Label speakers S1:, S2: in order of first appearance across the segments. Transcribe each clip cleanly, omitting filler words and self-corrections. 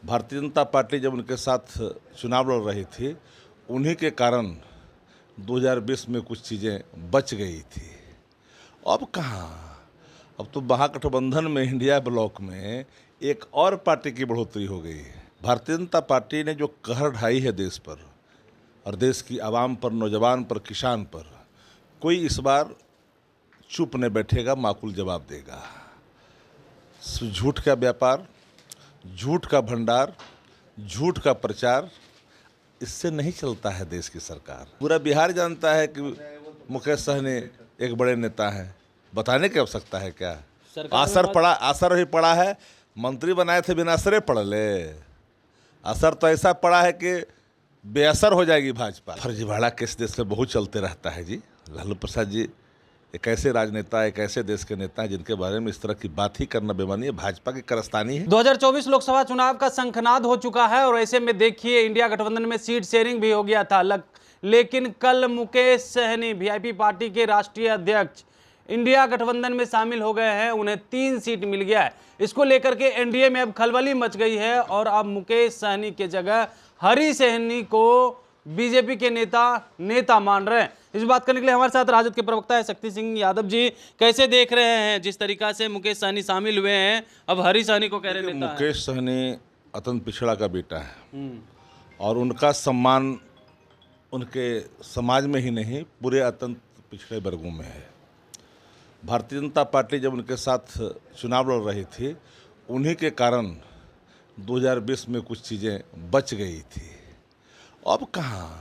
S1: Bharatiya Janata party जब उनके साथ चुनाव लड़ रही थी, उन्हीं के कारण 2020 में कुछ चीज़ें बच गई थी। अब कहाँ, अब तो महागठबंधन में इंडिया ब्लॉक में एक और पार्टी की बढ़ोतरी हो गई है। भारतीय जनता पार्टी ने जो कहर ढाई है देश पर और देश की आवाम पर, नौजवान पर, किसान पर, कोई इस बार चुप न बैठेगा, माकूल जवाब देगा। झूठ का व्यापार, झूठ का भंडार, झूठ का प्रचार, इससे नहीं चलता है देश की सरकार। पूरा बिहार जानता है कि मुकेश सहनी एक बड़े नेता हैं। बताने की आवश्यकता है क्या? असर ही पड़ा है। मंत्री बनाए थे बिना असरे पड़ ले। असर तो ऐसा पड़ा है कि बेअसर हो जाएगी भाजपा। फर्जीवाड़ा केस देश में बहुत चलते रहता है जी। लालू प्रसाद जी एक ऐसे राजनेता, एक ऐसे देश के नेता हैं जिनके बारे में इस तरह की बात ही करना बेमानी है, भाजपा की कारस्तानी है।
S2: 2024 लोकसभा चुनाव का शंखनाद हो चुका है और ऐसे में देखिए इंडिया गठबंधन में सीट शेयरिंग भी हो गया था लेकिन कल मुकेश सहनी वीआईपी पार्टी के राष्ट्रीय अध्यक्ष इंडिया गठबंधन में शामिल हो गए हैं। उन्हें 3 सीट मिल गया है। इसको लेकर के एनडीए में अब खलबली मच गई है और अब मुकेश सहनी के जगह हरी सहनी को बीजेपी के नेता मान रहे हैं। इस बात करने के लिए हमारे साथ राजद के प्रवक्ता है शक्ति सिंह यादव जी। कैसे देख रहे हैं जिस तरीका से मुकेश सहनी शामिल हुए हैं, अब हरी सहनी को कह रहे हैं?
S1: मुकेश सहनी अत्यंत पिछड़ा का बेटा है और उनका सम्मान उनके समाज में ही नहीं, पूरे अत्यंत पिछड़े वर्गों में है। भारतीय जनता पार्टी जब उनके साथ चुनाव लड़ रही थी, उन्हीं के कारण 2020 में कुछ चीज़ें बच गई थी। अब कहाँ,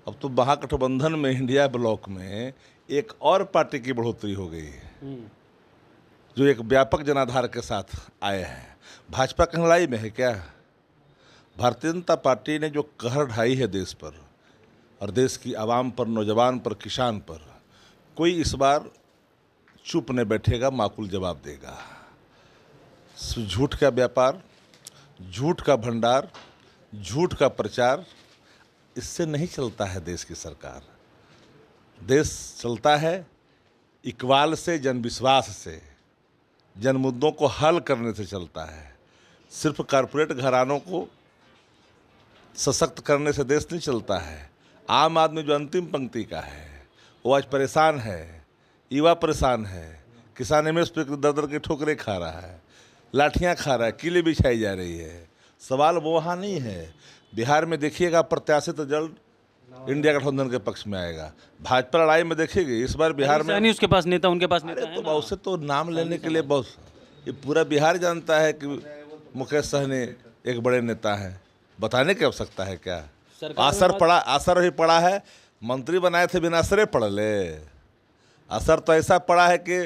S1: अब तो महागठबंधन में इंडिया ब्लॉक में एक और पार्टी की बढ़ोतरी हो गई है जो एक व्यापक जनाधार के साथ आए हैं। भाजपा की लड़ाई में है क्या? भारतीय जनता पार्टी ने जो कहर ढाई है देश पर और देश की आवाम पर, नौजवान पर, किसान पर, कोई इस बार चुप न बैठेगा, माकूल जवाब देगा। झूठ का व्यापार, झूठ का भंडार, झूठ का प्रचार, इससे नहीं चलता है देश की सरकार। देश चलता है इकबाल से, जनविश्वास से, जन मुद्दों को हल करने से चलता है। सिर्फ कारपोरेट घरानों को सशक्त करने से देश नहीं चलता है। आम आदमी जो अंतिम पंक्ति का है वो आज परेशान है, युवा परेशान है, किसान एमएस पे दर के ठोकरे खा रहा है, लाठियां खा रहा है, किले बिछाई जा रही है। सवाल वो वहाँ नहीं है। बिहार में देखिएगा प्रत्याशी तो जल्द इंडिया गठबंधन के पक्ष में आएगा। भाजपा लड़ाई में देखिएगा इस बार बिहार में
S2: उसके पास नेता, उनके पास नेता है
S1: तो उससे तो नाम लेने के लिए बहुत, ये पूरा बिहार जानता है कि मुकेश सहनी एक बड़े नेता हैं। बताने की आवश्यकता है क्या? असर ही पड़ा है। मंत्री बनाए थे बिना असरे पड़ ले। असर तो ऐसा पड़ा है कि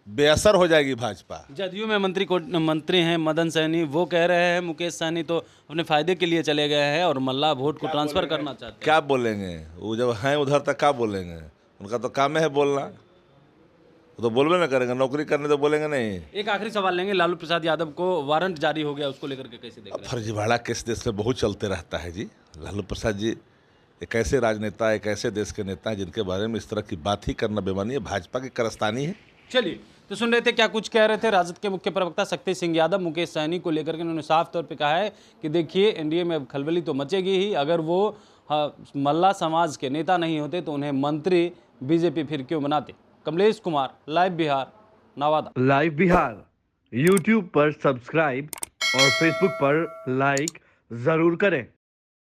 S1: बेअसर हो जाएगी भाजपा।
S2: जदयू में मंत्री हैं मदन सहनी, वो कह रहे हैं मुकेश सहनी तो अपने फायदे के लिए चले गए हैं और मल्ला वोट को ट्रांसफर करना चाहते हैं।
S1: क्या बोलेंगे वो? जब हैं उधर तक क्या बोलेंगे? उनका तो काम है बोलना, वो तो बोलबे ना करेंगे। नौकरी करने तो बोलेंगे नहीं।
S2: एक आखिरी सवाल लेंगे, लालू प्रसाद यादव को वारंट जारी हो गया, उसको लेकर के कैसे देख रहे हैं?
S1: फर्जीवाड़ा केस देश में बहुत चलते रहता है जी। लालू प्रसाद जी एक ऐसे राजनेता, एक ऐसे देश के नेता हैं जिनके बारे में इस तरह की बात ही करना बेमानी है, भाजपा की कारस्तानी है।
S2: चलिए, तो सुन रहे थे क्या कुछ कह रहे थे राजद के मुख्य प्रवक्ता शक्ति सिंह यादव मुकेश सहनी को लेकर के। उन्होंने साफ तौर पे कहा है कि देखिए एनडीए में अब खलबली तो मचेगी ही। अगर वो मल्ला समाज के नेता नहीं होते तो उन्हें मंत्री बीजेपी फिर क्यों बनाते। Kamlesh Kumar, live Bihar, Nawada.
S3: Live Bihar YouTube पर सब्सक्राइब और फेसबुक पर लाइक जरूर करें।